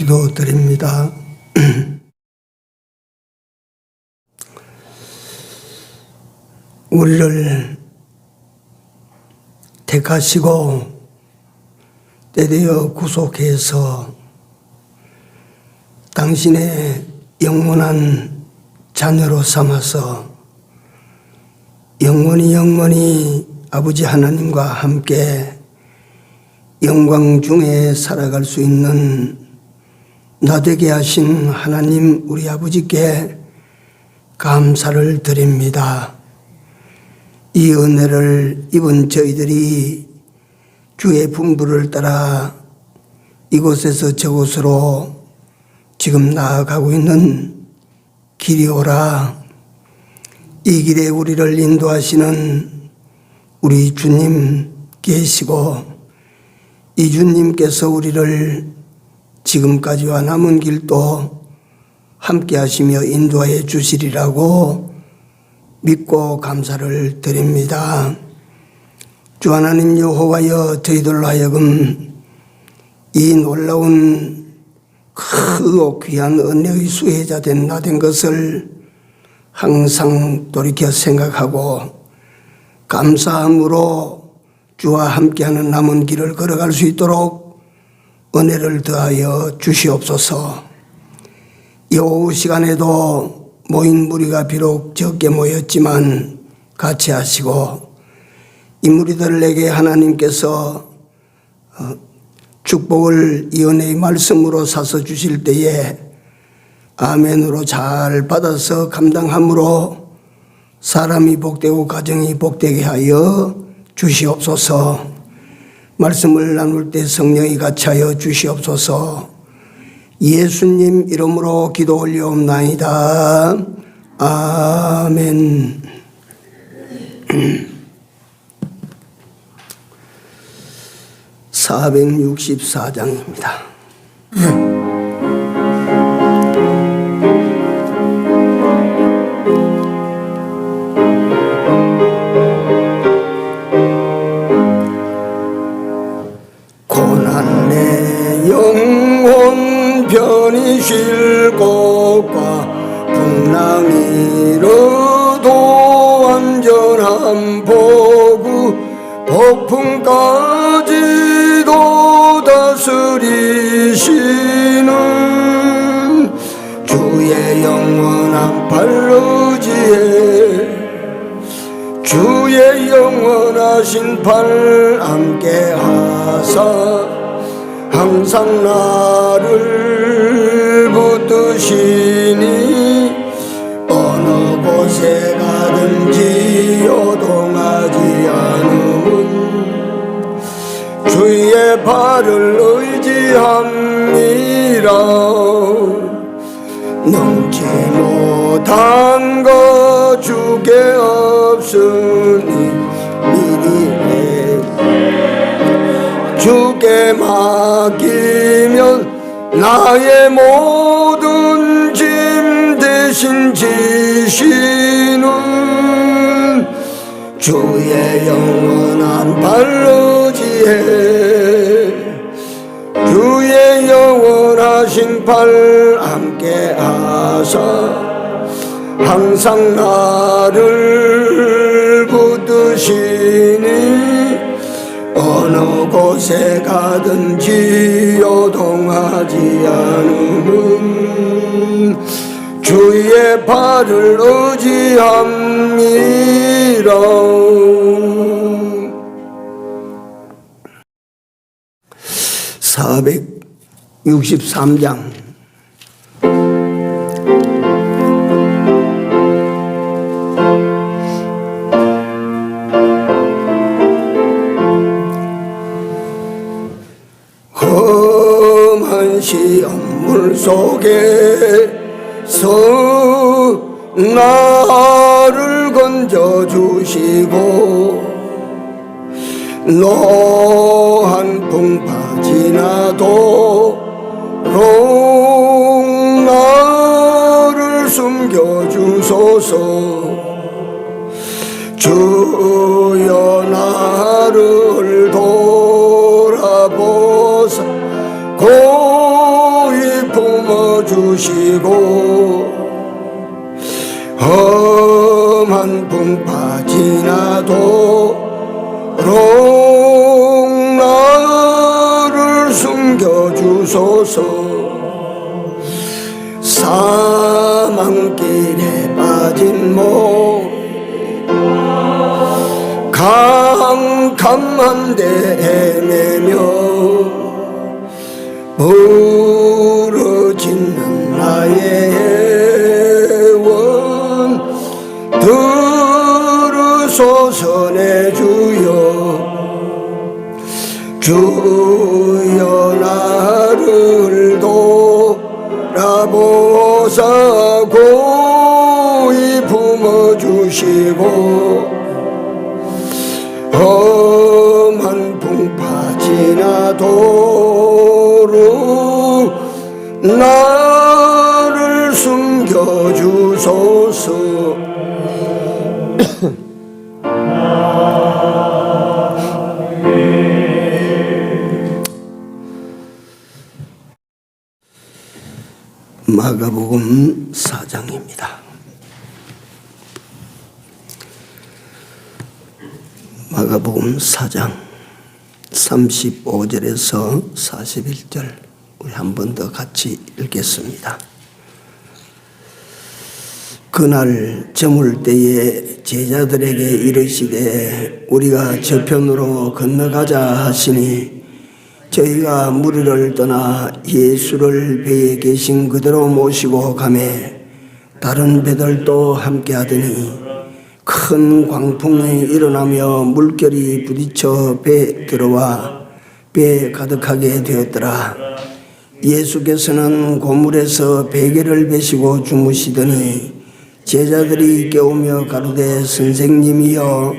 기도드립니다. 우리를 택하시고 때되어 구속해서 당신의 영원한 자녀로 삼아서 영원히 아버지 하나님과 함께 영광 중에 살아갈 수 있는 나되게 하신 하나님 우리 아버지께 감사를 드립니다. 이 은혜를 입은 저희들이 주의 분부를 따라 이곳에서 저곳으로 지금 나아가고 있는 길이 오라. 이 길에 우리를 인도하시는 우리 주님 계시고 이 주님께서 우리를 지금까지와 남은 길도 함께 하시며 인도하여 주시리라고 믿고 감사를 드립니다. 주 하나님 여호와여, 저희들로 하여금 이 놀라운 크고 귀한 은혜의 수혜자 된 나 된 것을 항상 돌이켜 생각하고 감사함으로 주와 함께하는 남은 길을 걸어갈 수 있도록 은혜를 더하여 주시옵소서. 이 오후 시간에도 모인 무리가 비록 적게 모였지만 같이 하시고 이 무리들에게 하나님께서 축복을 이 은혜의 말씀으로 사서 주실 때에 아멘으로 잘 받아서 감당함으로 사람이 복되고 가정이 복되게 하여 주시옵소서. 말씀을 나눌 때 성령이 같이 하여 주시옵소서. 예수님 이름으로 기도 올려옵나이다. 아멘. (464장입니다) 고난 내 영혼 편히 쉴 곳과 풍랑이 일어도 안전한 포구 폭풍까지도 다스리시는 주의 영원한 팔로지에 주의 영원하신 팔 함께 하사 항상 나를 붙드시니 어느 곳에 가든지 요동하지 않음은 주의 발을 의지합니다. 넘지 못한 것 주께 없으니 미리 주께 맡기면 나의 모든 짐 대신 지시는 주의 영원한 발로지에 주의 영원하신 팔 함께 하사 항상 나를 붙드시니 어느 곳에 가든지 요동하지 않으면 주의 발을 의지합니다. 463장 험한 시험물 속에서 나를 건져주시고 노한 풍파 지나도록 나를 숨겨주소서. 주여 나를 돌아보사 고이 품어주시고 험한 풍파 지나도록 나를 숨겨주소서. 사망길에 빠진 몸 캄캄한 데 헤매며 부르짖는 나의 애원 들으소서. 내 주여 주여 나를 돌아보사 고이 품어주시고 험한 풍파 지나도록 나를 숨겨주소서. 마가복음 4장입니다. 마가복음 4장 35절에서 41절 우리 한 번 더 같이 읽겠습니다. 그날 저물 때에 제자들에게 이르시되 우리가 저편으로 건너가자 하시니 저희가 무리를 떠나 예수를 배에 계신 그대로 모시고 가매 다른 배들도 함께 하더니 큰 광풍이 일어나며 물결이 부딪혀 배에 들어와 배에 가득하게 되었더라. 예수께서는 고물에서 베개를 베시고 주무시더니 제자들이 깨우며 가로되 선생님이여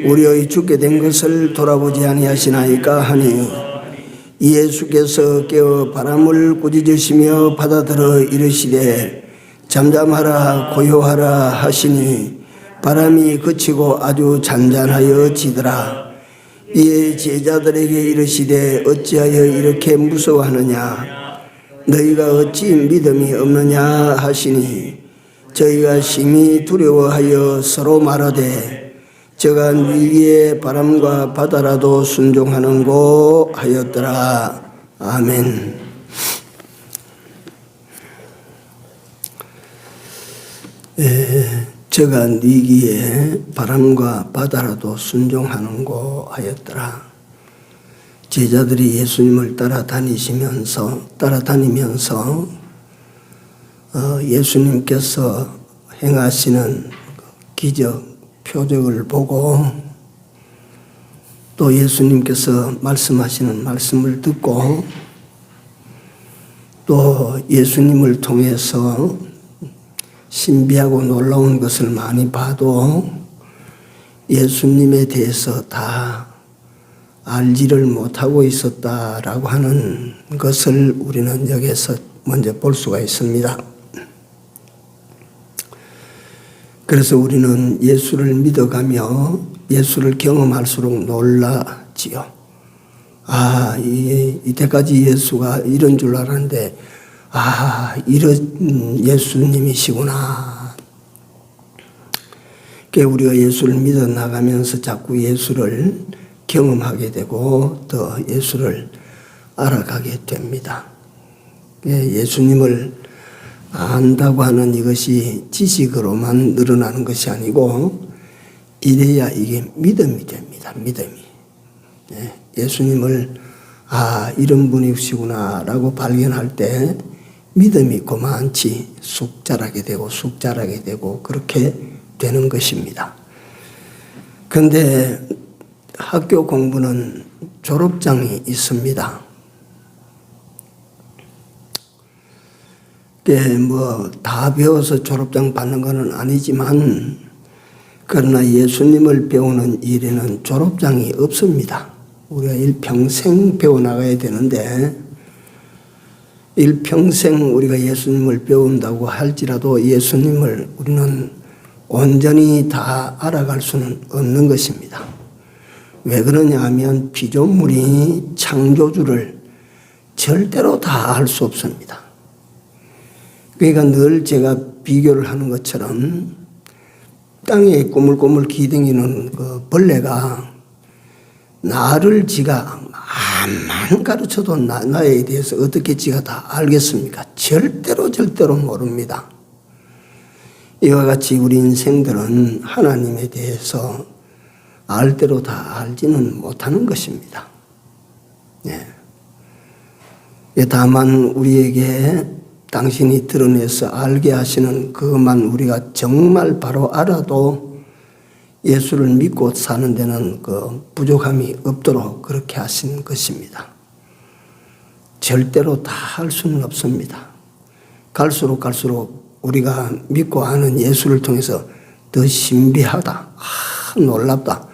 우리의 죽게 된 것을 돌아보지 아니하시나이까 하니 예수께서 깨어 바람을 꾸짖으시며 바다들어 이르시되 잠잠하라 고요하라 하시니 바람이 그치고 아주 잔잔하여 지더라. 이에 제자들에게 이르시되 어찌하여 이렇게 무서워하느냐 너희가 어찌 믿음이 없느냐 하시니 저희가 심히 두려워하여 서로 말하되 저가 위기에 바람과 바다라도 순종하는고 하였더라. 아멘. 저가 위기에 바람과 바다라도 순종하는고 하였더라. 제자들이 예수님을 따라다니면서 예수님께서 행하시는 기적 표적을 보고 또 예수님께서 말씀하시는 말씀을 듣고 또 예수님을 통해서 신비하고 놀라운 것을 많이 봐도 예수님에 대해서 다 알지를 못하고 있었다라고 하는 것을 우리는 여기에서 먼저 볼 수가 있습니다. 그래서 우리는 예수를 믿어가며 예수를 경험할수록 놀라지요. 이때까지 예수가 이런 줄 알았는데 이런 예수님이시구나. 우리가 예수를 믿어 나가면서 자꾸 예수를 경험하게 되고 더 예수를 알아가게 됩니다. 예수님을 안다고 하는 이것이 지식으로만 늘어나는 것이 아니고 이래야 이게 믿음이 됩니다. 믿음이. 예수님을 이런 분이시구나 라고 발견할 때 믿음이 그만치 쑥 자라게 되고 그렇게 되는 것입니다. 그런데 학교 공부는 졸업장이 있습니다. 다 배워서 졸업장 받는 것은 아니지만 그러나 예수님을 배우는 일에는 졸업장이 없습니다. 우리가 일평생 배워나가야 되는데 일평생 우리가 예수님을 배운다고 할지라도 예수님을 우리는 온전히 다 알아갈 수는 없는 것입니다. 왜 그러냐 하면 피조물이 창조주를 절대로 다 알 수 없습니다. 그러니까 늘 제가 비교를 하는 것처럼 땅에 꼬물꼬물 기댕기는 그 벌레가 나를 지가 암만 가르쳐도 나에 대해서 어떻게 지가 다 알겠습니까? 절대로 모릅니다. 이와 같이 우리 인생들은 하나님에 대해서 알 대로 다 알지는 못하는 것입니다. 다만 우리에게 당신이 드러내서 알게 하시는 그것만 우리가 정말 바로 알아도 예수를 믿고 사는 데는 그 부족함이 없도록 그렇게 하신 것입니다. 절대로 다 할 수는 없습니다. 갈수록 우리가 믿고 아는 예수를 통해서 더 신비하다, 놀랍다.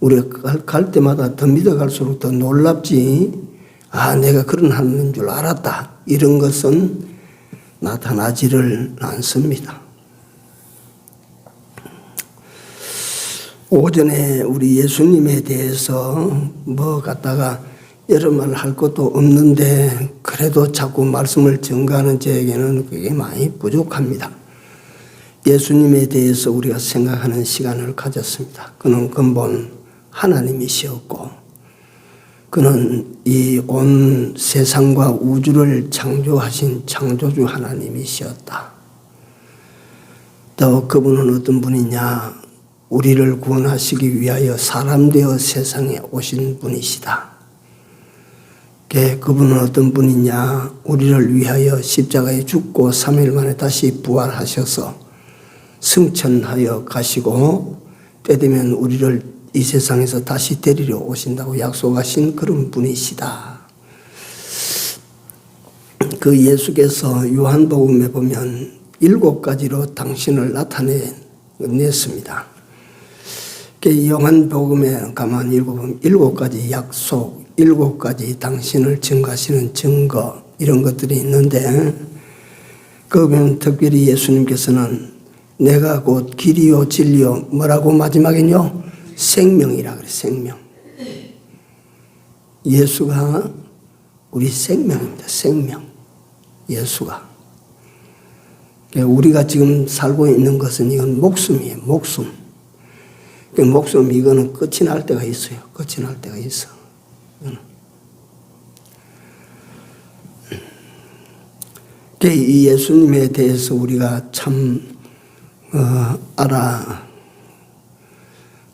우리가 갈 때마다 더 믿어갈수록 더 놀랍지, 내가 그런 하나님인 줄 알았다. 이런 것은 나타나지를 않습니다. 오전에 우리 예수님에 대해서 뭐 갖다가 여러 말 할 것도 없는데 그래도 자꾸 말씀을 전가하는 저에게는 그게 많이 부족합니다. 예수님에 대해서 우리가 생각하는 시간을 가졌습니다. 그는 근본 하나님이시었고 그는 이 온 세상과 우주를 창조하신 창조주 하나님이시었다. 또 그분은 어떤 분이냐? 우리를 구원하시기 위하여 사람 되어 세상에 오신 분이시다. 그분은 어떤 분이냐? 우리를 위하여 십자가에 죽고 3일 만에 다시 부활하셔서 승천하여 가시고 때 되면 우리를 이 세상에서 다시 데리러 오신다고 약속하신 그런 분이시다. 그 예수께서 요한복음에 보면 7가지로 당신을 나타냈습니다. 요한복음에 가만히 읽어보면 7가지 약속, 7가지 당신을 증거하시는 증거 이런 것들이 있는데 그 보면 특별히 예수님께서는 내가 곧 길이요 진리요 뭐라고 마지막에는요? 생명이라 그래. 생명. 예수가 우리 생명입니다. 생명. 예수가. 우리가 지금 살고 있는 것은 이건 목숨이에요. 목숨. 목숨 이거는 끝이 날 때가 있어요. 끝이 날 때가 있어. 이 예수님에 대해서 우리가 참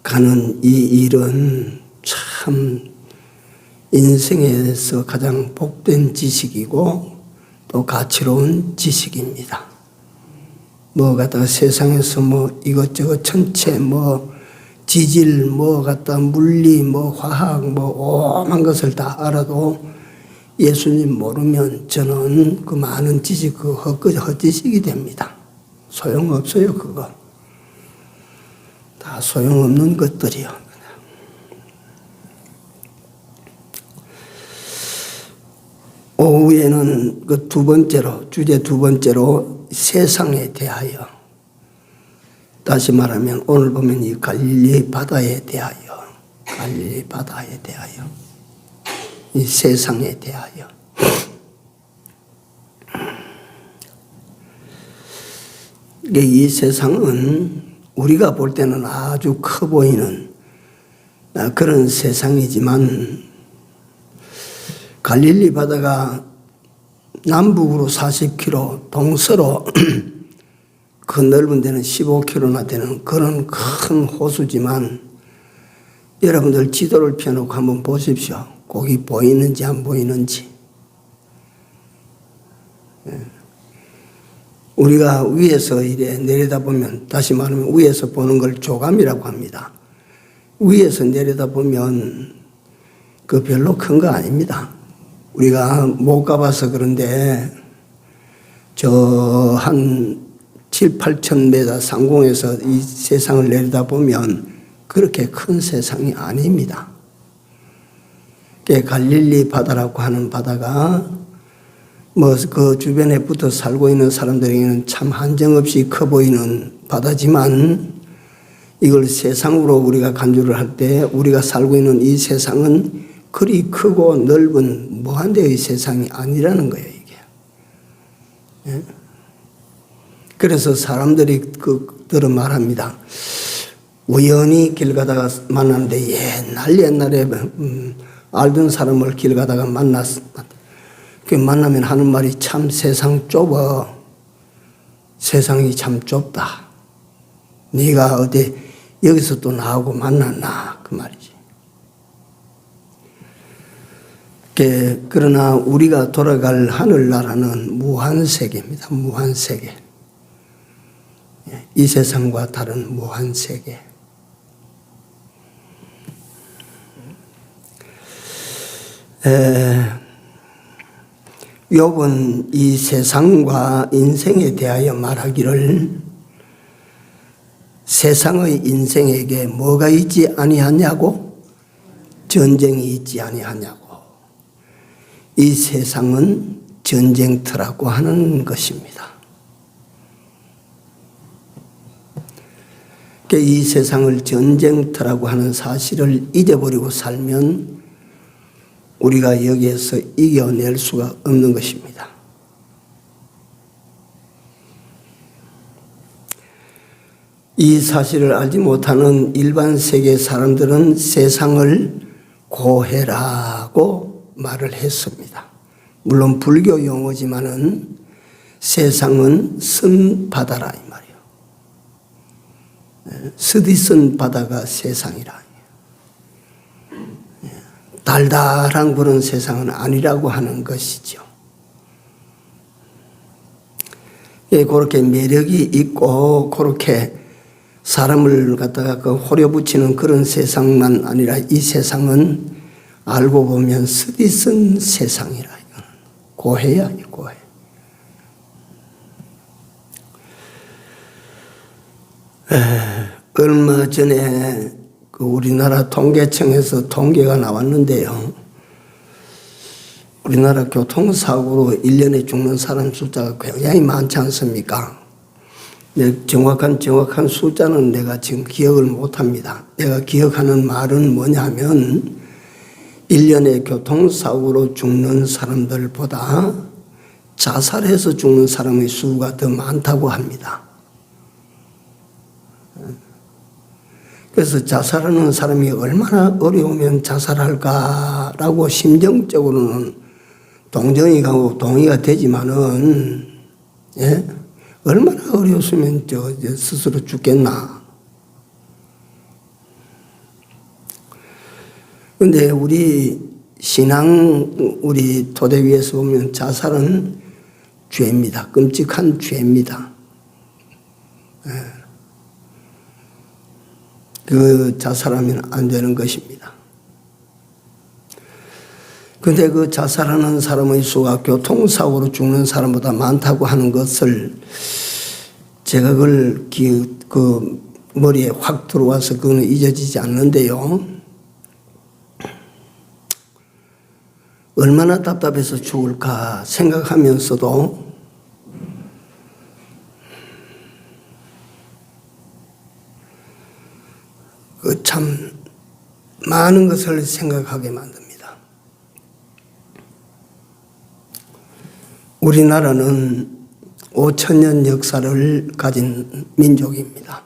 알아가는 이 일은 참 인생에서 가장 복된 지식이고 또 가치로운 지식입니다. 뭐 갖다가 세상에서 뭐 이것저것 천체 뭐 지질 뭐 갖다 물리 뭐 화학 뭐 오만 것을 다 알아도 예수님 모르면 저는 그 많은 지식 그 헛지식이 됩니다. 소용없어요. 그거 다 소용없는 것들이요. 오후에는 그 주제 두 번째로 세상에 대하여, 다시 말하면 오늘 보면 이 갈릴리 바다에 대하여, 이 세상에 대하여. 이 세상은 우리가 볼 때는 아주 커 보이는 그런 세상이지만 갈릴리 바다가 남북으로 40km, 동서로 그 넓은 데는 15km나 되는 그런 큰 호수지만 여러분들 지도를 펴놓고 한번 보십시오. 거기 보이는지 안 보이는지. 우리가 위에서 이래 내려다보면, 다시 말하면 위에서 보는 걸 조감이라고 합니다. 위에서 내려다보면 그 별로 큰 거 아닙니다. 우리가 못 가봐서 그런데 저 한 7, 8천 m 상공에서 이 세상을 내려다보면 그렇게 큰 세상이 아닙니다. 갈릴리 바다라고 하는 바다가 뭐 그 주변에 붙어 살고 있는 사람들에게는 참 한정없이 커 보이는 바다지만 이걸 세상으로 우리가 간주를 할 때 우리가 살고 있는 이 세상은 그리 크고 넓은 무한대의 세상이 아니라는 거예요, 이게. 예? 그래서 사람들이 들은 말합니다. 우연히 길 가다가 만났는데 옛날에 알던 사람을 길 가다가 만났어. 그 만나면 하는 말이 참 세상 좁아. 세상이 참 좁다. 네가 어디 여기서 또 나하고 만났나 그 말이지. 그러나 우리가 돌아갈 하늘나라는 무한세계입니다. 무한세계. 이 세상과 다른 무한세계. 욥은 이 세상과 인생에 대하여 말하기를 세상의 인생에게 뭐가 있지 아니하냐고? 전쟁이 있지 아니하냐고. 이 세상은 전쟁터라고 하는 것입니다. 이 세상을 전쟁터라고 하는 사실을 잊어버리고 살면 우리가 여기에서 이겨낼 수가 없는 것입니다. 이 사실을 알지 못하는 일반 세계 사람들은 세상을 고해라고 말을 했습니다. 물론 불교 용어지만은 세상은 쓴 바다라 이 말이에요. 스디 쓴 바다가 세상이라. 달달한 그런 세상은 아니라고 하는 것이죠. 그렇게 매력이 있고 그렇게 사람을 갖다가 호려붙이는 그런 세상만 아니라 이 세상은 알고 보면 스디 쓴 세상이라. 고해야 고해. 얼마 전에 우리나라 통계청에서 통계가 나왔는데요. 우리나라 교통사고로 1년에 죽는 사람 숫자가 굉장히 많지 않습니까? 정확한 숫자는 내가 지금 기억을 못합니다. 내가 기억하는 말은 뭐냐면 1년에 교통사고로 죽는 사람들보다 자살해서 죽는 사람의 수가 더 많다고 합니다. 그래서 자살하는 사람이 얼마나 어려우면 자살할까라고 심정적으로는 동정이 가고 동의가 되지만은, 얼마나 어려웠으면 스스로 죽겠나. 근데 우리 신앙, 우리 토대 위에서 보면 자살은 죄입니다. 끔찍한 죄입니다. 그 자살하면 안 되는 것입니다. 근데 그 자살하는 사람의 수가 교통사고로 죽는 사람보다 많다고 하는 것을 제가 그걸 머리에 확 들어와서 그거는 잊어지지 않는데요. 얼마나 답답해서 죽을까 생각하면서도 참 많은 것을 생각하게 만듭니다. 우리나라는 5,000년 역사를 가진 민족입니다.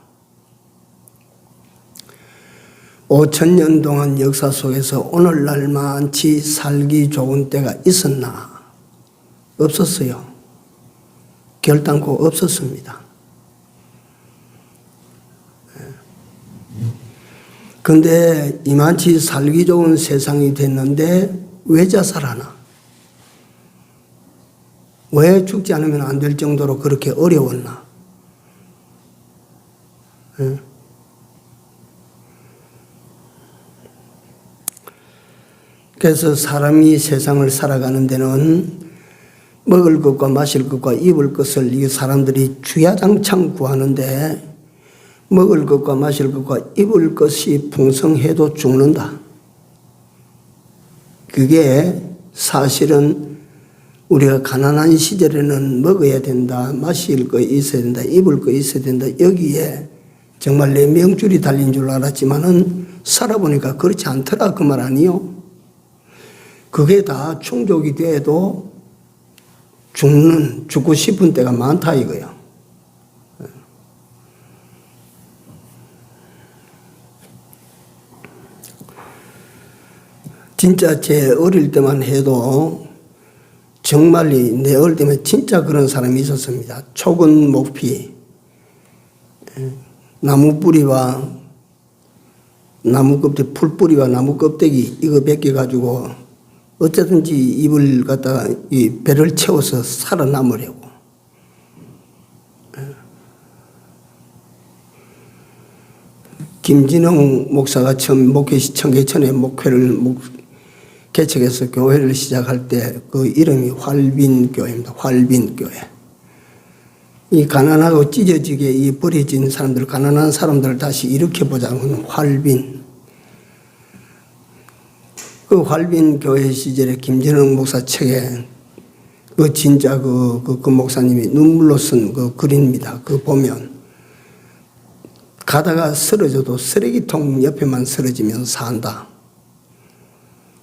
5,000년 동안 역사 속에서 오늘날만치 살기 좋은 때가 있었나? 없었어요. 결단코 없었습니다. 근데 이만치 살기 좋은 세상이 됐는데 왜 자살하나? 왜 죽지 않으면 안 될 정도로 그렇게 어려웠나? 그래서 사람이 세상을 살아가는 데는 먹을 것과 마실 것과 입을 것을 이 사람들이 주야장창 구하는데 먹을 것과 마실 것과 입을 것이 풍성해도 죽는다. 그게 사실은 우리가 가난한 시절에는 먹어야 된다, 마실 거 있어야 된다, 입을 거 있어야 된다. 여기에 정말 내 명줄이 달린 줄 알았지만은 살아보니까 그렇지 않더라 그 말 아니요. 그게 다 충족이 돼도 죽고 싶은 때가 많다 이거야. 진짜 제 어릴 때만 해도 정말 내 어릴 때면 진짜 그런 사람이 있었습니다. 촉은 목피, 나무 뿌리와 나무 껍데기, 풀뿌리와 나무 껍데기 이거 벗겨가지고 어쨌든지 입을 갖다가 이 배를 채워서 살아남으려고. 김진흥 목사가 처음 청계천에 목회를 개척해서 교회를 시작할 때 그 이름이 활빈교회입니다. 활빈교회. 이 가난하고 찢어지게 이 버려진 사람들, 가난한 사람들을 다시 일으켜보자는 활빈. 그 활빈교회 시절에 김진흥 목사 책에 그 진짜 그 목사님이 눈물로 쓴 그 글입니다. 그 보면 가다가 쓰러져도 쓰레기통 옆에만 쓰러지면 산다.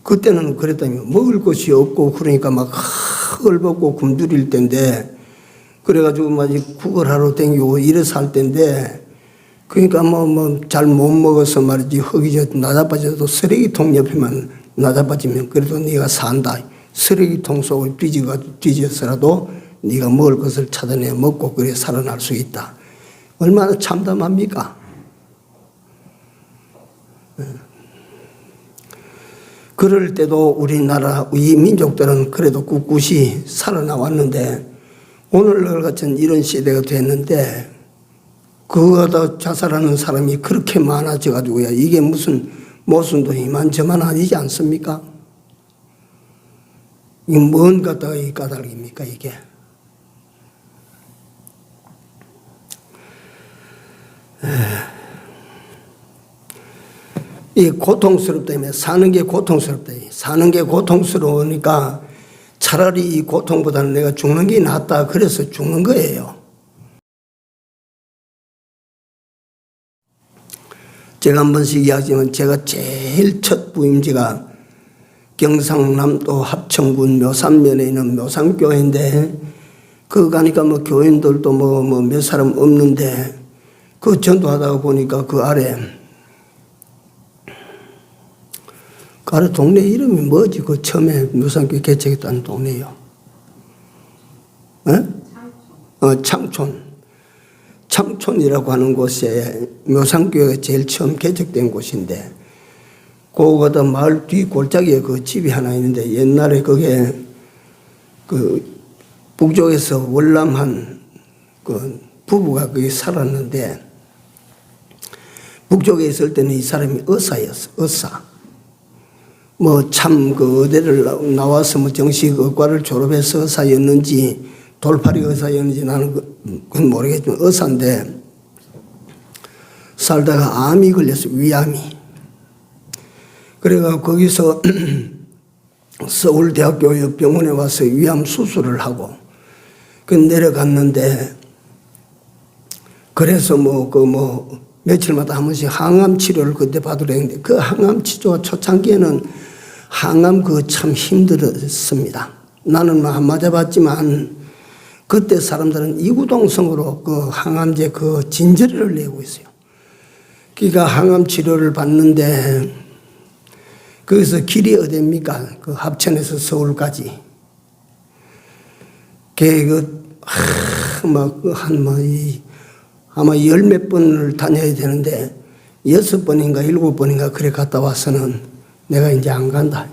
그때는 그랬다며 먹을 것이 없고 그러니까 막 헐벗고 굶주릴 때인데 그래가지고 막 구걸하러 댕기고 이래서 할 때인데 그러니까 잘 못 먹어서 말이지 허기져 나자빠져도 쓰레기통 옆에만 나자빠지면 그래도 네가 산다. 쓰레기통 속을 뒤져서라도 네가 먹을 것을 찾아내 먹고 그래 살아날 수 있다. 얼마나 참담합니까? 그럴 때도 우리나라 이 민족들은 그래도 꿋꿋이 살아나왔는데 오늘날 같은 이런 시대가 됐는데 그거다 자살하는 사람이 그렇게 많아져 가지고야 이게 무슨 모순도 이만저만 아니지 않습니까? 이게 뭔 갖다가 이 까닭입니까 이게? 이 고통스럽다며 사는 게 고통스럽다. 사는 게 고통스러우니까 차라리 이 고통보다는 내가 죽는 게 낫다. 그래서 죽는 거예요. 제가 한 번씩 이야기하지만 제가 제일 첫 부임지가 경상남도 합천군 묘산면에 있는 묘산교회인데 그 가니까 교인들도 몇 사람 없는데 그 전도하다가 보니까 그 아래 동네 이름이 뭐지? 그 처음에 묘산교회 개척했다는 동네요. 창촌. 창촌이라고 하는 곳에 묘산교회가 제일 처음 개척된 곳인데 거기다 마을 뒤 골짜기에 그 집이 하나 있는데 옛날에 그게 그 북쪽에서 월남한 그 부부가 거기 살았는데 북쪽에 있을 때는 이 사람이 의사였어. 의사. 그 의대를 나와서 정식 의과를 졸업해서 의사였는지 돌팔이 의사였는지 나는 그건 모르겠지만 의사인데 살다가 암이 걸렸어. 위암이. 그래가 거기서 서울대학교 병원에 와서 위암 수술을 하고 그 내려갔는데 그래서 며칠마다 한 번씩 항암 치료를 그때 받으려 했는데 그 항암 치료 초창기에는 항암 참 힘들었습니다. 나는 안 맞아봤지만 그때 사람들은 이구동성으로 그 항암제 진저리를 내고 있어요. 그러니까 항암 치료를 받는데 거기서 길이 어디입니까? 그 합천에서 서울까지. 아마 10몇 번을 다녀야 되는데 6번인가 7번인가 그래 갔다 와서는 내가 이제 안 간다.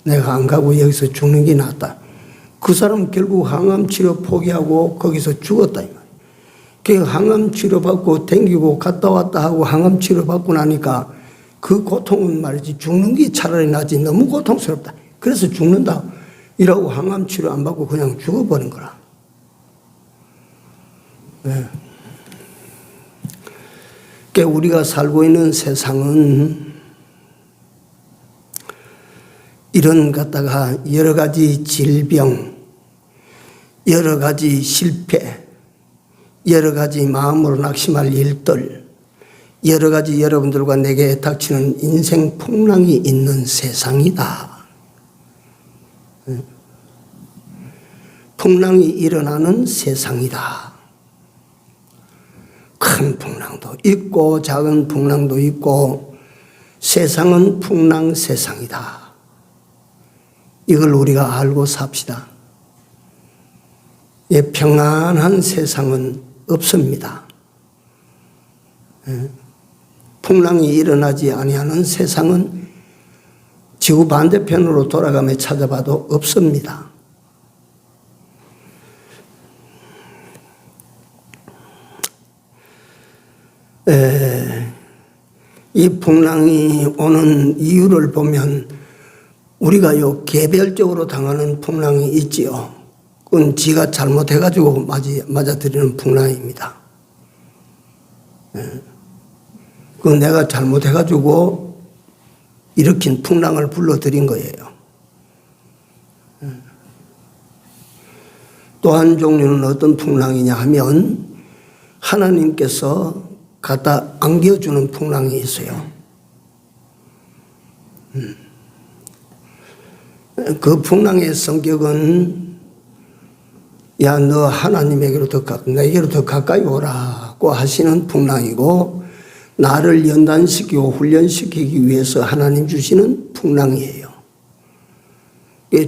내가 안 가고 여기서 죽는 게 낫다. 그 사람 결국 항암 치료 포기하고 거기서 죽었다. 그 항암 치료 받고 댕기고 갔다 왔다 하고 항암 치료 받고 나니까 그 고통은 말이지 죽는 게 차라리 낫지 너무 고통스럽다. 그래서 죽는다. 이라고 항암 치료 안 받고 그냥 죽어버린 거라. 네. 그러니까 우리가 살고 있는 세상은 이런 갖다가 여러 가지 질병, 여러 가지 실패, 여러 가지 마음으로 낙심할 일들, 여러 가지 여러분들과 내게 닥치는 인생 풍랑이 있는 세상이다. 풍랑이 일어나는 세상이다. 큰 풍랑도 있고 작은 풍랑도 있고 세상은 풍랑 세상이다. 이걸 우리가 알고 삽시다. 평안한 세상은 없습니다. 풍랑이 일어나지 아니하는 세상은 지구 반대편으로 돌아가며 찾아봐도 없습니다. 이 풍랑이 오는 이유를 보면 우리가 개별적으로 당하는 풍랑이 있지요. 그건 지가 잘못해가지고 맞아들이는 풍랑입니다. 그건 내가 잘못해가지고 일으킨 풍랑을 불러들인 거예요. 또 한 종류는 어떤 풍랑이냐 하면 하나님께서 갖다 안겨주는 풍랑이 있어요. 그 풍랑의 성격은 야, 너 하나님에게로 내게로 더 가까이 오라고 하시는 풍랑이고, 나를 연단시키고 훈련시키기 위해서 하나님 주시는 풍랑이에요.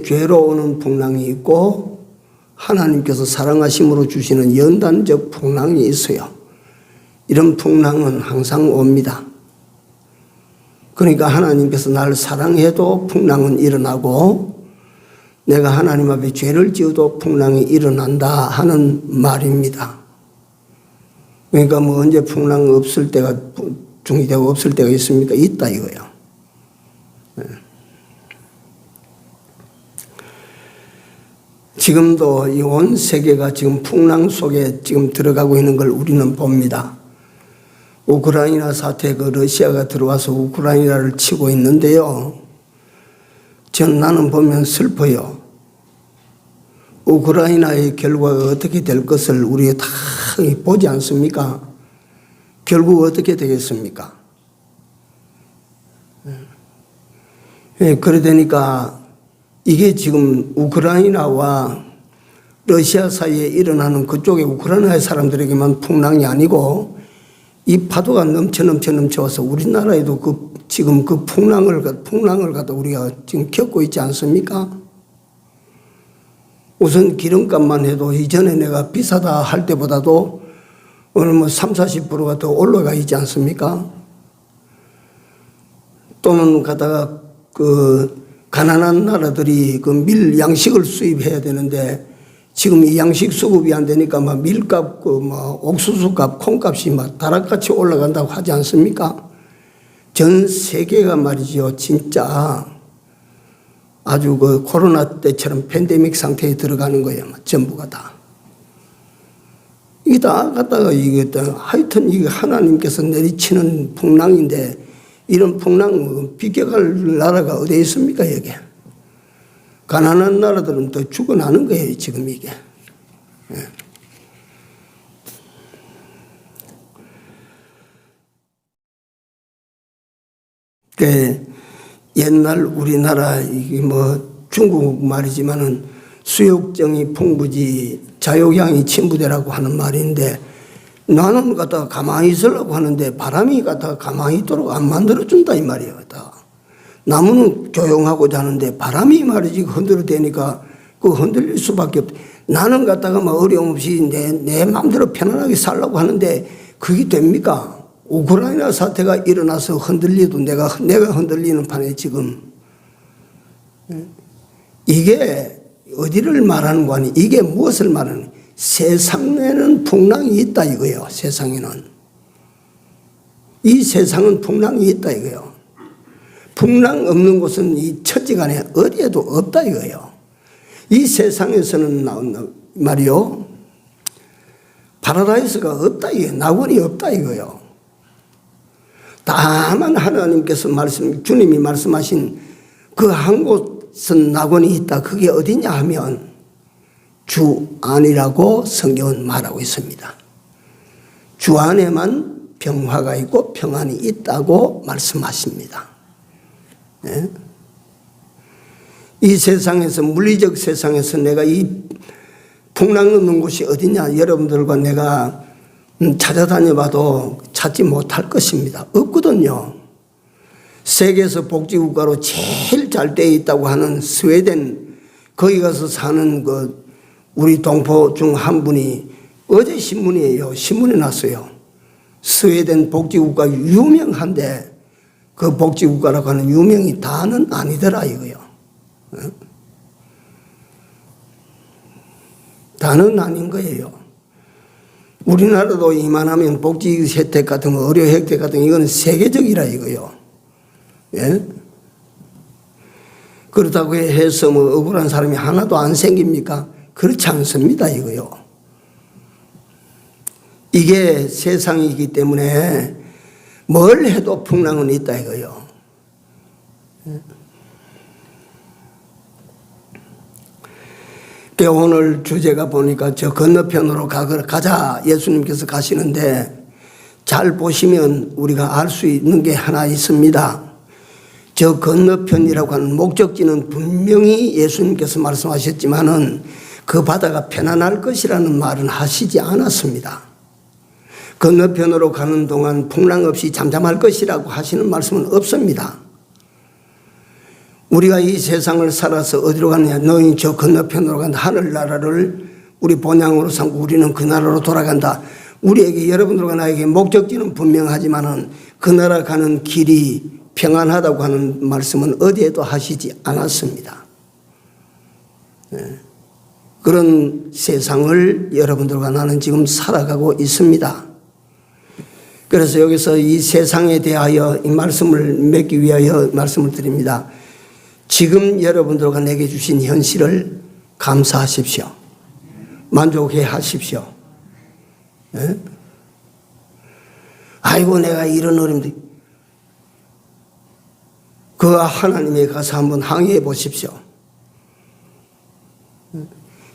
죄로 오는 풍랑이 있고 하나님께서 사랑하심으로 주시는 연단적 풍랑이 있어요. 이런 풍랑은 항상 옵니다. 그러니까 하나님께서 나를 사랑해도 풍랑은 일어나고 내가 하나님 앞에 죄를 지어도 풍랑이 일어난다 하는 말입니다. 그러니까 언제 풍랑 없을 때가 중이되고 없을 때가 있습니까? 있다 이거예요. 지금도 이 온 세계가 지금 풍랑 속에 지금 들어가고 있는 걸 우리는 봅니다. 우크라이나 사태, 러시아가 들어와서 우크라이나를 치고 있는데요. 나는 보면 슬퍼요. 우크라이나의 결과가 어떻게 될 것을 우리가 다 보지 않습니까? 결국 어떻게 되겠습니까? 그러니까 이게 지금 우크라이나와 러시아 사이에 일어나는 그쪽에 우크라이나의 사람들에게만 풍랑이 아니고 이 파도가 넘쳐와서 우리나라에도 지금 그 풍랑을 갖다 우리가 지금 겪고 있지 않습니까? 우선 기름값만 해도 이전에 내가 비싸다 할 때보다도 오늘 30, 40%가 더 올라가 있지 않습니까? 또는 가다가 가난한 나라들이 밀 양식을 수입해야 되는데 지금 이 양식 수급이 안 되니까 밀값, 옥수수값, 콩값이 다락같이 올라간다고 하지 않습니까? 전 세계가 말이죠. 진짜 아주 코로나 때처럼 팬데믹 상태에 들어가는 거예요. 전부가 다. 이게 다 갖다가 하여튼 이게 하나님께서 내리치는 풍랑인데 이런 풍랑 비껴갈 나라가 어디에 있습니까, 여기? 가난한 나라들은 더 죽어나는 거예요, 지금 이게. 옛날 우리나라, 이게 중국 말이지만은 수욕정이 풍부지 자욕양이 침부되라고 하는 말인데 나는 갖다가 가만히 있으려고 하는데 바람이 갖다가 가만히 있도록 안 만들어준다 이 말이에요. 나무는 조용하고자 하는데 바람이 말이지 흔들어대니까 흔들릴 수밖에 없다. 나는 갖다가 어려움 없이 내 마음대로 편안하게 살려고 하는데 그게 됩니까? 우크라이나 사태가 일어나서 흔들려도 내가 흔들리는 판에 지금 이게 어디를 말하는 거 아니? 이게 무엇을 말하는? 세상에는 풍랑이 있다 이거예요. 세상에는 이 세상은 풍랑이 있다 이거예요. 풍랑 없는 곳은 이 천지간에 어디에도 없다 이거예요. 이 세상에서는 말이요 파라다이스가 없다 이거예요. 낙원이 없다 이거예요. 다만 하나님께서 주님이 말씀하신 그 한 곳은 낙원이 있다. 그게 어디냐 하면 주 안이라고 성경은 말하고 있습니다. 주 안에만 평화가 있고 평안이 있다고 말씀하십니다. 네? 이 세상에서 물리적 세상에서 내가 이 풍랑 없는 곳이 어디냐 여러분들과 내가 찾아다녀봐도 찾지 못할 것입니다. 없거든요. 세계에서 복지국가로 제일 잘 되어 있다고 하는 스웨덴, 거기 가서 사는 우리 동포 중 한 분이 어제 신문에 났어요. 스웨덴 복지국가 유명한데 그 복지국가라고 하는 유명이 다는 아니더라 이거요. 다는 아닌 거예요. 우리나라도 이만하면 복지 혜택 같은 거, 의료 혜택 같은 거, 이거는 세계적이라 이거요. 예? 그렇다고 해서 뭐 억울한 사람이 하나도 안 생깁니까? 그렇지 않습니다, 이거요. 이게 세상이기 때문에 뭘 해도 풍랑은 있다, 이거요. 오늘 주제가 보니까 저 건너편으로 가자 예수님께서 가시는데 잘 보시면 우리가 알 수 있는 게 하나 있습니다. 저 건너편이라고 하는 목적지는 분명히 예수님께서 말씀하셨지만은 그 바다가 편안할 것이라는 말은 하시지 않았습니다. 건너편으로 가는 동안 풍랑 없이 잠잠할 것이라고 하시는 말씀은 없습니다. 우리가 이 세상을 살아서 어디로 가느냐? 너희 저 건너편으로 간다. 하늘나라를 우리 본향으로 삼고 우리는 그 나라로 돌아간다. 우리에게, 여러분들과 나에게 목적지는 분명하지만은 그 나라 가는 길이 평안하다고 하는 말씀은 어디에도 하시지 않았습니다. 그런 세상을 여러분들과 나는 지금 살아가고 있습니다. 그래서 여기서 이 세상에 대하여 이 말씀을 맺기 위하여 말씀을 드립니다. 지금 여러분들과 내게 주신 현실을 감사하십시오. 만족해 하십시오. 네? 아이고 내가 이런 어려움들, 그 하나님에 가서 한번 항의해 보십시오.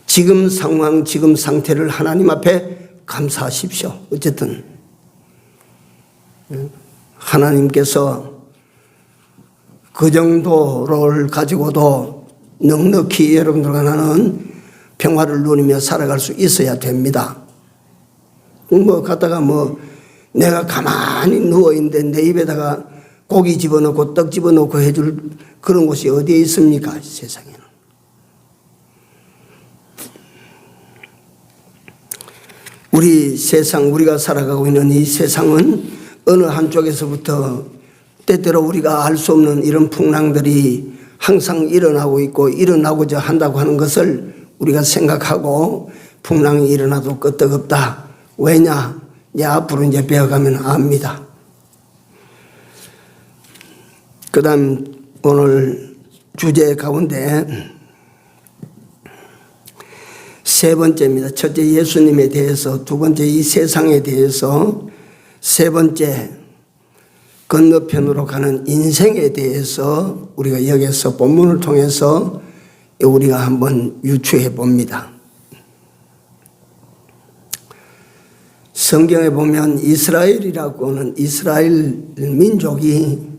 지금 상황, 지금 상태를 하나님 앞에 감사하십시오. 어쨌든 하나님께서 그 정도를 가지고도 넉넉히 여러분들과 나는 평화를 누리며 살아갈 수 있어야 됩니다. 갔다가 내가 가만히 누워있는데 내 입에다가 고기 집어넣고 떡 집어넣고 해줄 그런 곳이 어디에 있습니까? 세상에는. 우리 세상, 우리가 살아가고 있는 이 세상은 어느 한쪽에서부터 때때로 우리가 알 수 없는 이런 풍랑들이 항상 일어나고 있고 일어나고자 한다고 하는 것을 우리가 생각하고 풍랑이 일어나도 끄떡없다. 왜냐? 앞으로 이제 배워가면 압니다. 그 다음 오늘 주제 가운데 세 번째입니다. 첫째 예수님에 대해서, 두 번째 이 세상에 대해서, 세 번째 건너편으로 가는 인생에 대해서 우리가 여기서 본문을 통해서 우리가 한번 유추해 봅니다. 성경에 보면 이스라엘이라고 하는 이스라엘 민족이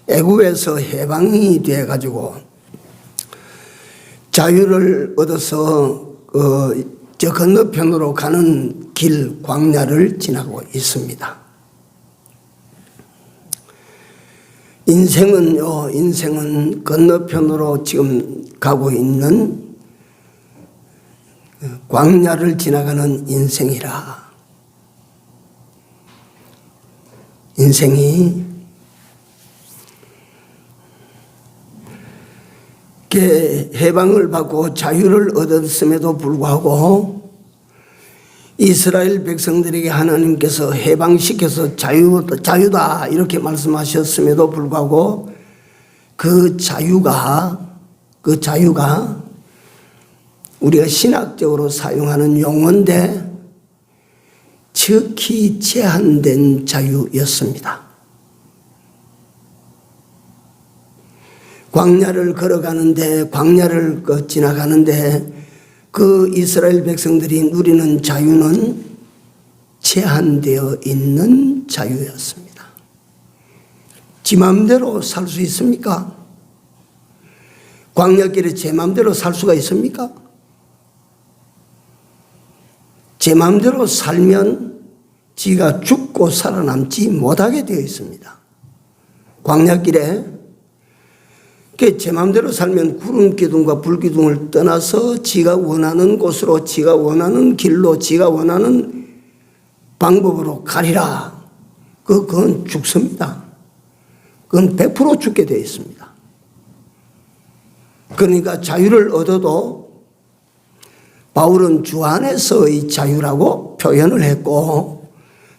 애굽에서 해방이 돼 가지고 자유를 얻어서 저 건너편으로 가는 길 광야를 지나고 있습니다. 인생은 건너편으로 지금 가고 있는 광야를 지나가는 인생이라. 인생이 해방을 받고 자유를 얻었음에도 불구하고 이스라엘 백성들에게 하나님께서 해방시켜서 자유다 이렇게 말씀하셨음에도 불구하고 그 자유가 우리가 신학적으로 사용하는 용어인데 특히 제한된 자유였습니다. 광야를 걸어가는데, 광야를 지나가는데 그 이스라엘 백성들이 누리는 자유는 제한되어 있는 자유였습니다. 지 마음대로 살 수 있습니까? 광야길에 제 마음대로 살 수가 있습니까? 제 마음대로 살면 지가 죽고 살아남지 못하게 되어 있습니다. 광야길에 제 마음대로 살면 구름 기둥과 불 기둥을 떠나서 지가 원하는 곳으로, 지가 원하는 길로, 지가 원하는 방법으로 가리라. 그건 죽습니다. 그건 100% 죽게 되어 있습니다. 그러니까 자유를 얻어도 바울은 주 안에서의 자유라고 표현을 했고,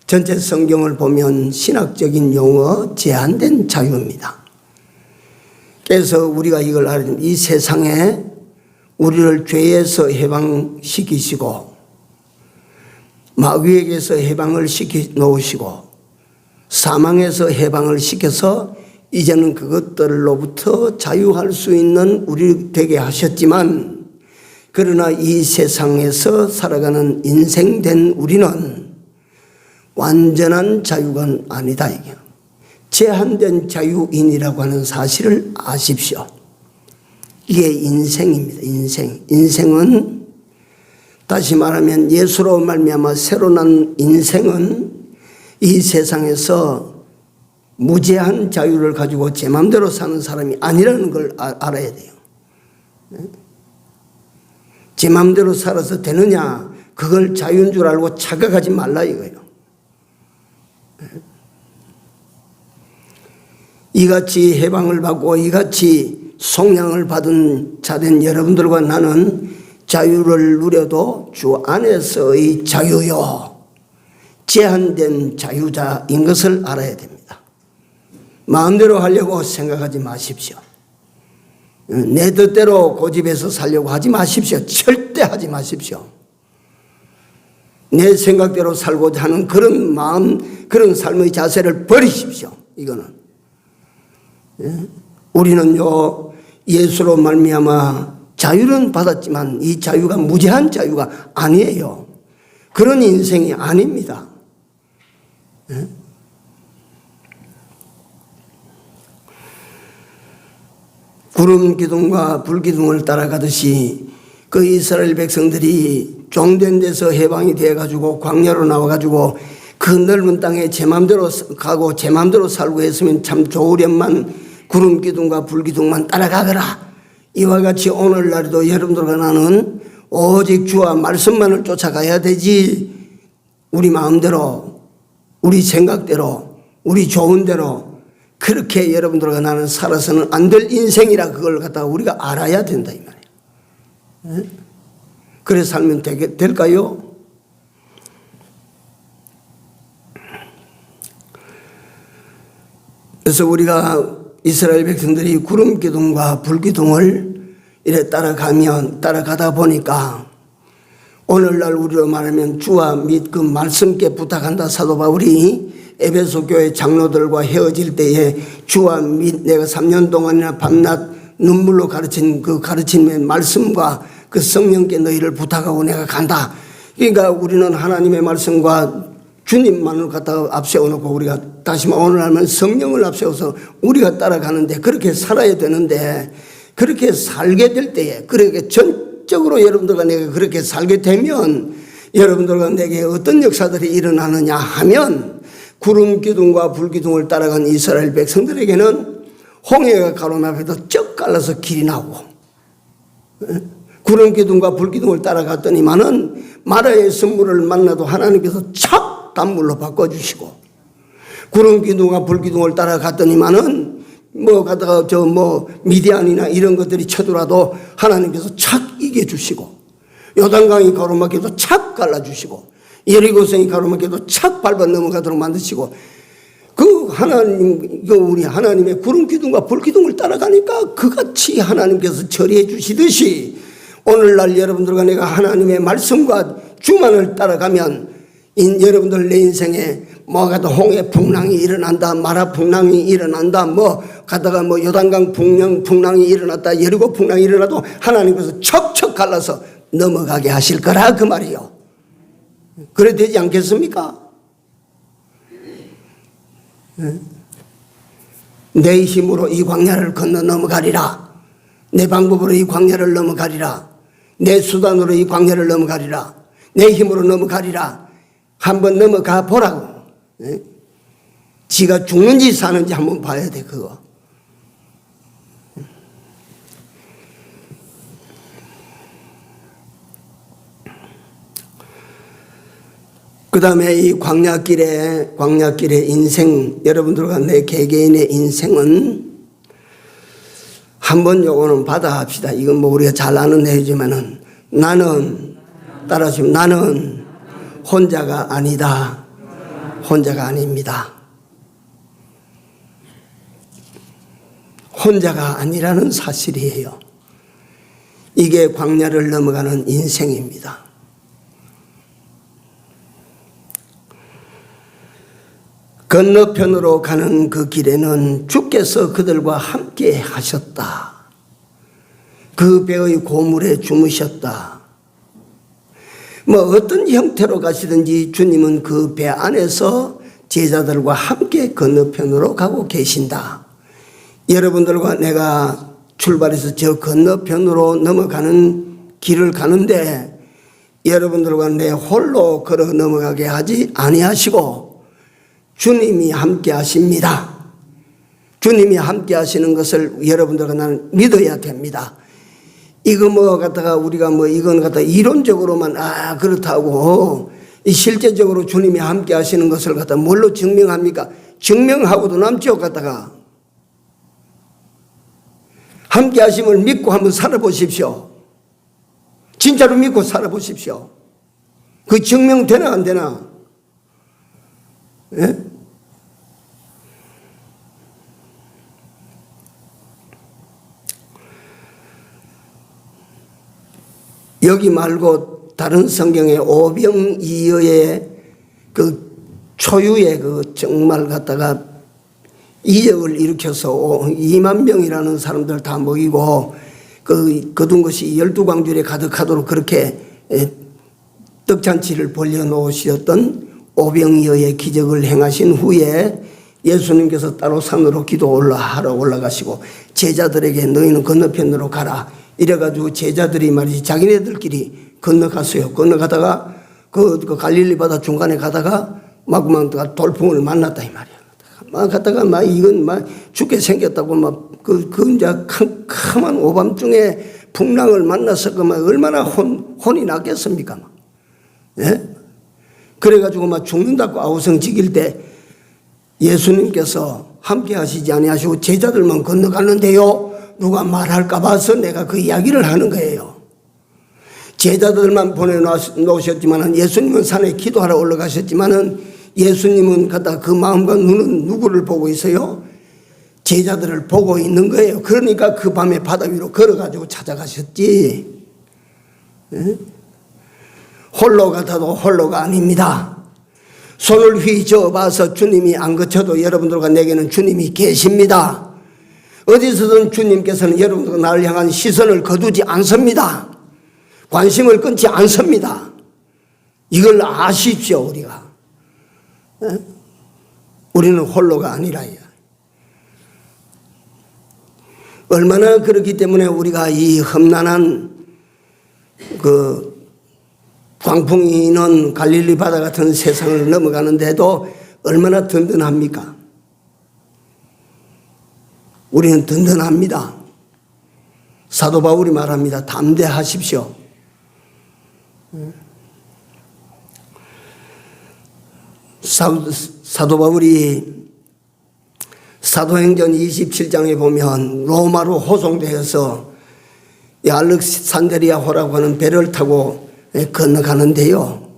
전체 성경을 보면 신학적인 용어 제한된 자유입니다. 그래서 우리가 이걸 알면 이 세상에 우리를 죄에서 해방시키시고 마귀에게서 해방을 시켜 놓으시고 사망에서 해방을 시켜서 이제는 그것들로부터 자유할 수 있는 우리 되게 하셨지만, 그러나 이 세상에서 살아가는 인생된 우리는 완전한 자유가 아니다. 이게 제한된 자유인이라고 하는 사실을 아십시오. 이게 인생입니다. 인생은 다시 말하면 예수로 말미암아 새로 난 인생은 이 세상에서 무제한 자유를 가지고 제 마음대로 사는 사람이 아니라는 걸 알아야 돼요. 제 마음대로 살아서 되느냐, 그걸 자유인 줄 알고 착각하지 말라 이거예요. 이같이 해방을 받고 이같이 속량을 받은 자된 여러분들과 나는 자유를 누려도 주 안에서의 자유요, 제한된 자유자인 것을 알아야 됩니다. 마음대로 하려고 생각하지 마십시오. 내 뜻대로 고집해서 살려고 하지 마십시오. 절대 하지 마십시오. 내 생각대로 살고자 하는 그런 마음, 그런 삶의 자세를 버리십시오. 이거는 우리는요, 예수로 말미암아 자유는 받았지만 이 자유가 무제한 자유가 아니에요. 그런 인생이 아닙니다. 구름 기둥과 불 기둥을 따라가듯이 그 이스라엘 백성들이 종된 데서 해방이 되어가지고 광야로 나와가지고 그 넓은 땅에 제 마음대로 가고 제 마음대로 살고 했으면 참 좋으련만 구름 기둥과 불 기둥만 따라가거라. 이와 같이 오늘날에도 여러분들과 나는 오직 주와 말씀만을 쫓아가야 되지, 우리 마음대로, 우리 생각대로, 우리 좋은 대로 그렇게 여러분들과 나는 살아서는 안 될 인생이라 그걸 갖다가 우리가 알아야 된다 이 말이에요. 그래 살면 될까요? 그래서 우리가 이스라엘 백성들이 구름 기둥과 불 기둥을 이래 따라가다 보니까 오늘날 우리로 말하면 주와 및 그 말씀께 부탁한다. 사도 바울이 에베소 교회 장로들과 헤어질 때에 주와 및 내가 3년 동안이나 밤낮 눈물로 가르친 그 가르침의 말씀과 그 성령께 너희를 부탁하고 내가 간다. 그러니까 우리는 하나님의 말씀과 주님만을 갖다가 앞세워놓고 우리가 다시 오늘 하면 성령을 앞세워서 우리가 따라가는데 그렇게 살아야 되는데, 그렇게 살게 될 때에, 그렇게 전적으로 여러분들과 내가 그렇게 살게 되면 여러분들과 내게 어떤 역사들이 일어나느냐 하면, 구름 기둥과 불 기둥을 따라간 이스라엘 백성들에게는 홍해가 가로막혀서 쩍 갈라서 길이 나오고, 구름 기둥과 불 기둥을 따라갔더니만은 마라의 선물을 만나도 하나님께서 착 단물로 바꿔주시고, 구름 기둥과 불 기둥을 따라갔더니만은 가다가 미디안이나 이런 것들이 쳐들어도 하나님께서 착 이겨주시고, 요단강이 가로막혀도 착 갈라주시고, 여리고성이 가로막혀도 착 밟아 넘어가도록 만드시고, 우리 하나님의 구름 기둥과 불 기둥을 따라가니까 그같이 하나님께서 처리해 주시듯이 오늘날 여러분들과 내가 하나님의 말씀과 주만을 따라가면 여러분들 내 인생에 가다 홍해 풍랑이 일어난다, 마라 풍랑이 일어난다, 가다가 요단강 풍랑이 일어났다, 여리고 풍랑이 일어나도 하나님께서 척척 갈라서 넘어가게 하실 거라 그 말이요. 그래 되지 않겠습니까? 내 힘으로 이 광야를 건너 넘어가리라, 내 방법으로 이 광야를 넘어가리라, 내 수단으로 이 광야를 넘어가리라, 내 힘으로 넘어가리라. 한번 넘어가 보라고. 지가 죽는지 사는지 한번 봐야 돼, 그거. 그 다음에 이 광야길의 인생, 여러분들과 내 개개인의 인생은 한번 요거는 받아 합시다. 이건 뭐 우리가 잘 아는 내용이지만은 나는, 따라하시면 나는 혼자가 아니다. 혼자가 아닙니다. 혼자가 아니라는 사실이에요. 이게 광야를 넘어가는 인생입니다. 건너편으로 가는 그 길에는 주께서 그들과 함께 하셨다. 그 배의 고물에 주무셨다. 뭐 어떤 형태로 가시든지 주님은 그 배 안에서 제자들과 함께 건너편으로 가고 계신다. 여러분들과 내가 출발해서 저 건너편으로 넘어가는 길을 가는데 여러분들과 내 홀로 걸어 넘어가게 하지 아니하시고 주님이 함께 하십니다. 주님이 함께 하시는 것을 여러분들과 나는 믿어야 됩니다. 이거 뭐 갖다가 우리가 뭐 이건 갖다가 이론적으로만 그렇다고 실제적으로 주님이 함께 하시는 것을 갖다 뭘로 증명합니까? 증명하고도 남죠. 갖다가 함께 하심을 믿고 한번 살아보십시오. 진짜로 믿고 살아보십시오. 그 증명되나 안 되나? 예? 여기 말고 다른 성경에 오병이어의 그 초유의 그 정말 갖다가 이적을 일으켜서 2만 명이라는 사람들 다 모이고 그 거둔 것이 12광줄에 가득하도록 그렇게 떡잔치를 벌려놓으셨던 오병이어의 기적을 행하신 후에 예수님께서 따로 산으로 기도하러 올라가시고 제자들에게 너희는 건너편으로 가라. 이래가지고 제자들이 말이지 자기네들끼리 건너갔어요. 건너가다가 그 갈릴리 바다 중간에 가다가 마구만 돌풍을 만났다 이 말이야. 막 갔다가 막 이건 막 죽게 생겼다고 막 그 이제 캄캄한 오밤중에 풍랑을 만나서 그 막 얼마나 혼이 났겠습니까? 막. 예? 그래가지고 막 죽는다고 아우성지길 때 예수님께서 함께 하시지 아니하시고 제자들만 건너가는데요. 누가 말할까 봐서 내가 그 이야기를 하는 거예요. 제자들만 보내놓으셨지만은 예수님은 산에 기도하러 올라가셨지만은 예수님은 갖다 그 마음과 눈은 누구를 보고 있어요? 제자들을 보고 있는 거예요. 그러니까 그 밤에 바다 위로 걸어가지고 찾아가셨지. 네? 홀로 같아도 홀로가 아닙니다. 손을 휘저어 봐서 주님이 안 거쳐도 여러분들과 내게는 주님이 계십니다. 어디서든 주님께서는 여러분들과 나를 향한 시선을 거두지 않습니다. 관심을 끊지 않습니다. 이걸 아십시오, 우리가. 네? 우리는 홀로가 아니라. 얼마나 그렇기 때문에 우리가 이 험난한 그 광풍이 있는 갈릴리 바다 같은 세상을 넘어가는데도 얼마나 든든합니까? 우리는 든든합니다. 사도 바울이 말합니다. 담대하십시오. 사도 바울이 사도행전 27장에 보면 로마로 호송되어서 알렉산드리아호라고 하는 배를 타고 건너가는데요.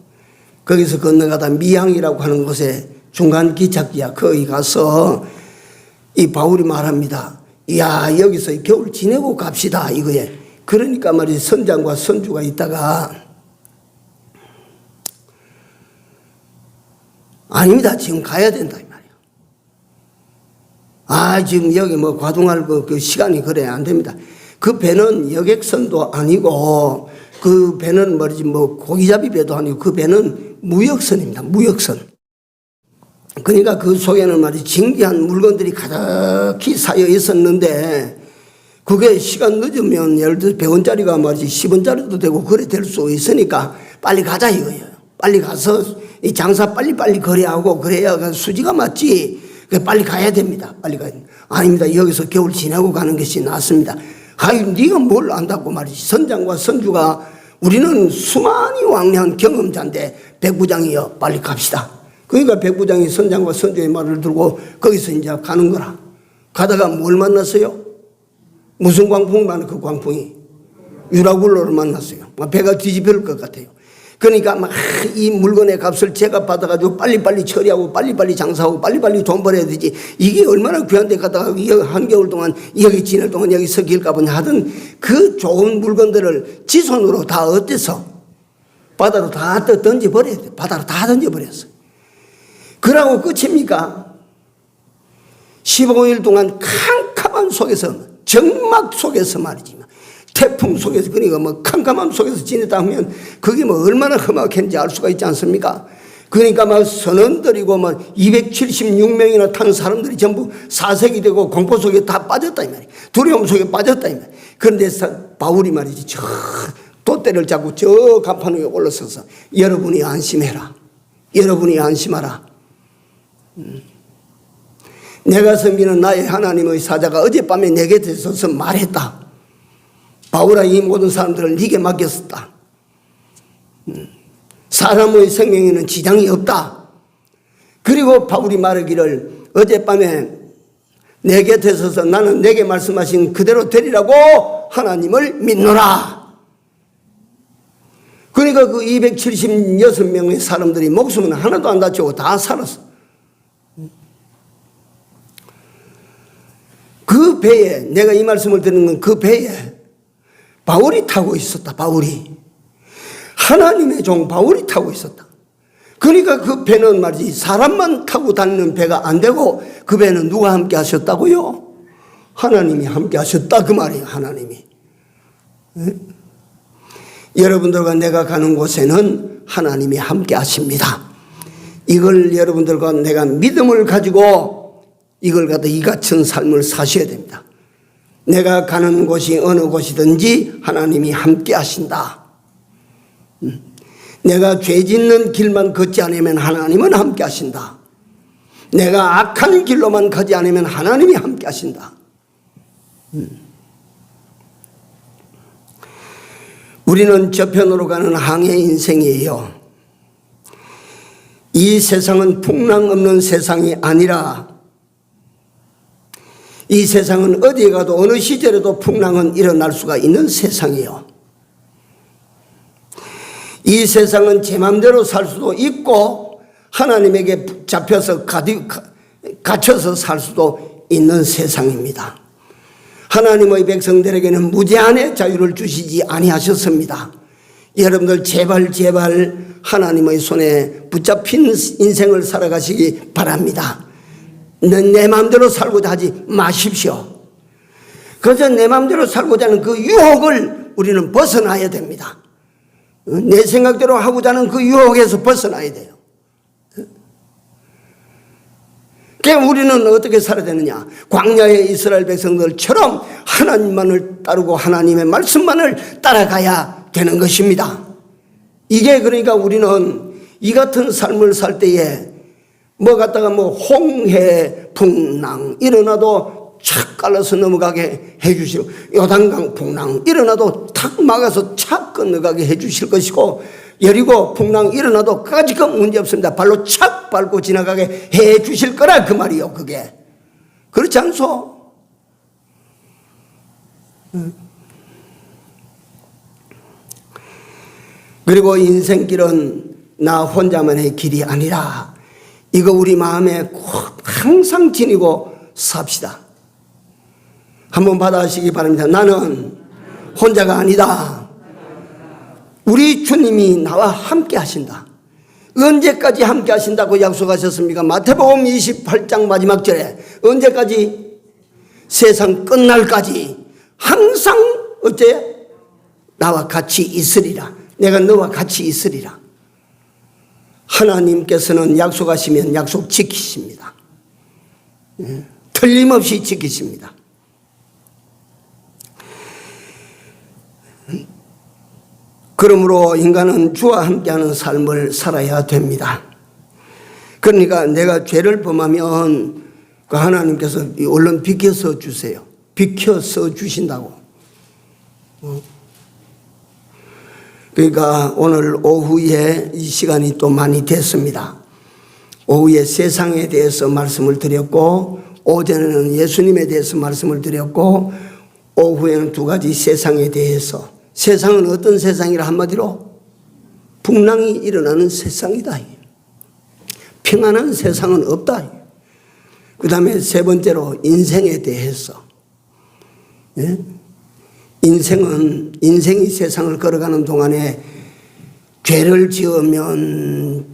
거기서 건너가다 미항이라고 하는 곳에 중간 기착지야 거기 가서 이 바울이 말합니다. 야, 여기서 겨울 지내고 갑시다 이거에. 그러니까 말이 선장과 선주가 있다가 아닙니다. 지금 가야 된다 이 말이에요. 지금 여기 뭐 과동할 그 시간이 그래 안 됩니다. 그 배는 여객선도 아니고 그 배는 말이지 뭐 고기잡이 배도 아니고 그 배는 무역선입니다. 무역선. 그러니까 그 속에는 말이지 진귀한 물건들이 가득히 쌓여 있었는데 그게 시간 늦으면 예를 들어 100원짜리가 말이지 10원짜리도 되고 그래 될 수 있으니까 빨리 가자 이거예요. 빨리 가서 이 장사 빨리빨리 거래하고 그래야 수지가 맞지. 빨리 가야 됩니다. 빨리 가야 됩니다. 아닙니다. 여기서 겨울 지내고 가는 것이 낫습니다. 아유, 네가 뭘 안다고 말이지. 선장과 선주가 우리는 수많이 왕래한 경험자인데 백부장이여 빨리 갑시다. 그러니까 백부장이 선장과 선주의 말을 들고 거기서 이제 가는 거라. 가다가 뭘 만났어요? 무슨 광풍이 많은 그 광풍이? 유라굴로를 만났어요. 배가 뒤집힐 것 같아요. 그러니까 막 이 물건의 값을 제가 받아가지고 빨리빨리 처리하고 빨리빨리 장사하고 빨리빨리 돈 벌어야 되지. 이게 얼마나 귀한 데 가다가 한겨울 동안 여기 지낼 동안 여기 서길까보냐 하던 그 좋은 물건들을 지 손으로 다 어때서 바다로 다 던져버려야 돼. 바다로 다 던져버렸어. 그러고 끝입니까? 15일 동안 캄캄한 속에서 정막 속에서 말이지. 태풍 속에서 그러니까 뭐 캄캄함 속에서 지냈다 하면 그게 뭐 얼마나 험악했는지 알 수가 있지 않습니까? 그러니까 막 선원들이고 뭐 276명이나 탄 사람들이 전부 사색이 되고 공포 속에 다 빠졌다 이 말이야. 두려움 속에 빠졌다 이 말이야. 그런데 바울이 말이지 저 돛대를 잡고 저 간판 위에 올라서서 여러분이 안심해라. 여러분이 안심하라. 내가 섬기는 나의 하나님의 사자가 어젯밤에 내 곁에 서서 말했다. 바울아 이 모든 사람들을 네게 맡겼었다. 사람의 생명에는 지장이 없다. 그리고 바울이 말하기를 어젯밤에 내 곁에 서서 나는 내게 말씀하신 그대로 되리라고 하나님을 믿노라. 그러니까 그 276명의 사람들이 목숨은 하나도 안 다치고 다 살았어. 그 배에 내가 이 말씀을 드리는 건 그 배에 바울이 타고 있었다. 바울이 하나님의 종 바울이 타고 있었다. 그러니까 그 배는 말이지 사람만 타고 다니는 배가 안 되고 그 배는 누가 함께 하셨다고요? 하나님이 함께 하셨다 그 말이에요. 하나님이. 네? 여러분들과 내가 가는 곳에는 하나님이 함께 하십니다. 이걸 여러분들과 내가 믿음을 가지고 이걸 갖다 이 같은 삶을 사셔야 됩니다. 내가 가는 곳이 어느 곳이든지 하나님이 함께 하신다. 내가 죄 짓는 길만 걷지 않으면 하나님은 함께 하신다. 내가 악한 길로만 가지 않으면 하나님이 함께 하신다. 우리는 저편으로 가는 항해 인생이에요. 이 세상은 풍랑 없는 세상이 아니라 이 세상은 어디에 가도 어느 시절에도 풍랑은 일어날 수가 있는 세상이에요. 이 세상은 제 마음대로 살 수도 있고 하나님에게 잡혀서 갇혀서 살 수도 있는 세상입니다. 하나님의 백성들에게는 무제한의 자유를 주시지 아니하셨습니다. 여러분들 제발 하나님의 손에 붙잡힌 인생을 살아가시기 바랍니다. 내 마음대로 살고자 하지 마십시오. 그래서 내 마음대로 살고자 하는 그 유혹을 우리는 벗어나야 됩니다. 내 생각대로 하고자 하는 그 유혹에서 벗어나야 돼요. 그러니까 우리는 어떻게 살아야 되느냐? 광야의 이스라엘 백성들처럼 하나님만을 따르고 하나님의 말씀만을 따라가야 되는 것입니다. 이게 그러니까 우리는 이 같은 삶을 살 때에 뭐 갖다가 뭐 홍해 풍랑 일어나도 착 갈라서 넘어가게 해주시고 요단강 풍랑 일어나도 탁 막아서 착 건너가게 해주실 것이고 여리고 풍랑 일어나도 까짓건 문제 없습니다. 발로 착 밟고 지나가게 해주실 거라 그 말이요. 그게 그렇지 않소? 그리고 인생길은 나 혼자만의 길이 아니라 이거 우리 마음에 꼭 항상 지니고 삽시다. 한번 받아시기 바랍니다. 나는 혼자가 아니다. 우리 주님이 나와 함께 하신다. 언제까지 함께 하신다고 약속하셨습니까? 마태복음 28장 마지막 절에 언제까지? 세상 끝날까지 항상 어째? 나와 같이 있으리라. 내가 너와 같이 있으리라. 하나님께서는 약속하시면 약속 지키십니다. 틀림없이 지키십니다. 그러므로 인간은 주와 함께하는 삶을 살아야 됩니다. 그러니까 내가 죄를 범하면 그 하나님께서 얼른 비켜서 주세요. 비켜서 주신다고. 그러니까 오늘 오후에 이 시간이 또 많이 됐습니다. 오후에 세상에 대해서 말씀을 드렸고, 오전에는 예수님에 대해서 말씀을 드렸고, 오후에는 두 가지 세상에 대해서. 세상은 어떤 세상이라 한마디로 풍랑이 일어나는 세상이다. 평안한 세상은 없다. 그 다음에 세 번째로 인생에 대해서. 예? 인생이 세상을 걸어가는 동안에 죄를 지으면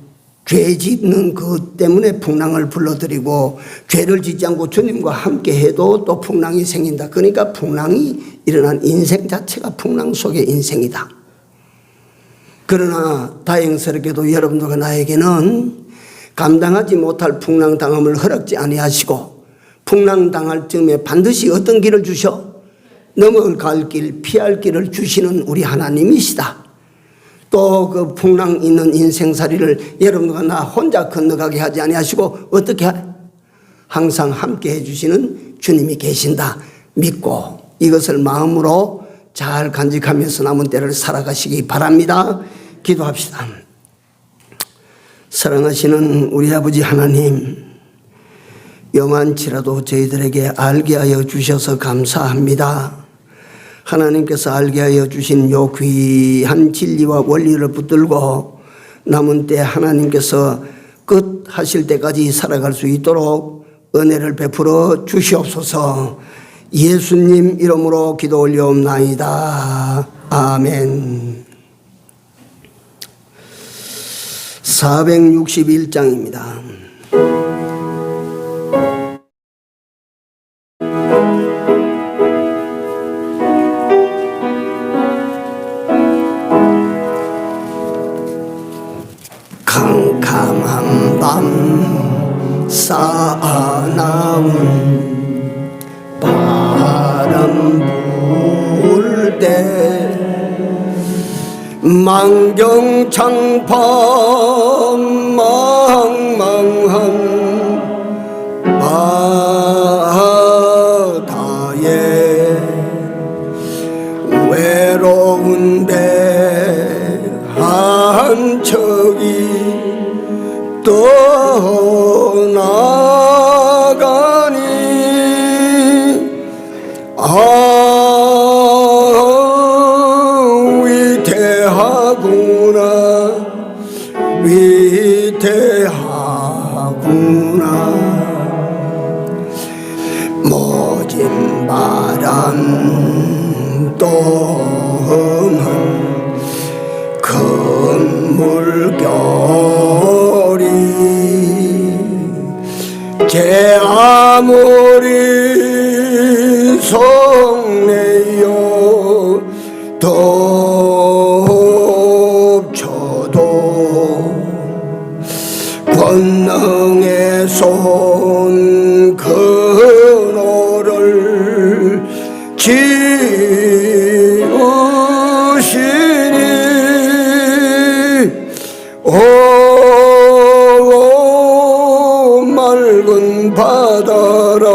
죄 짓는 것 때문에 풍랑을 불러들이고, 죄를 짓지 않고 주님과 함께 해도 또 풍랑이 생긴다. 그러니까 풍랑이 일어난 인생 자체가 풍랑 속의 인생이다. 그러나 다행스럽게도 여러분들과 나에게는 감당하지 못할 풍랑 당함을 허락지 아니하시고, 풍랑 당할 즈음에 반드시 어떤 길을 주셔? 넘어갈 길, 피할 길을 주시는 우리 하나님이시다. 또 그 풍랑 있는 인생살이를 여러분과 나 혼자 건너가게 하지 아니하시고 어떻게 항상 함께 해주시는 주님이 계신다 믿고, 이것을 마음으로 잘 간직하면서 남은 때를 살아가시기 바랍니다. 기도합시다. 사랑하시는 우리 아버지 하나님, 요만치라도 저희들에게 알게 하여 주셔서 감사합니다. 하나님께서 알게 하여 주신 요 귀한 진리와 원리를 붙들고 남은 때 하나님께서 끝 하실 때까지 살아갈 수 있도록 은혜를 베풀어 주시옵소서. 예수님 이름으로 기도 올려옵나이다. 아멘. 461장입니다. 캄캄한 밤 쌓아나온 바람 불 때 망경창파 망망한 바다에 외로운 배 한 척이 떠나가니 위태하구나 모진 바람 또 험한 큰 물결이 제 아무리 속내어 덮쳐도 권능의 손 그노를 지으시니 오 맑은 바다라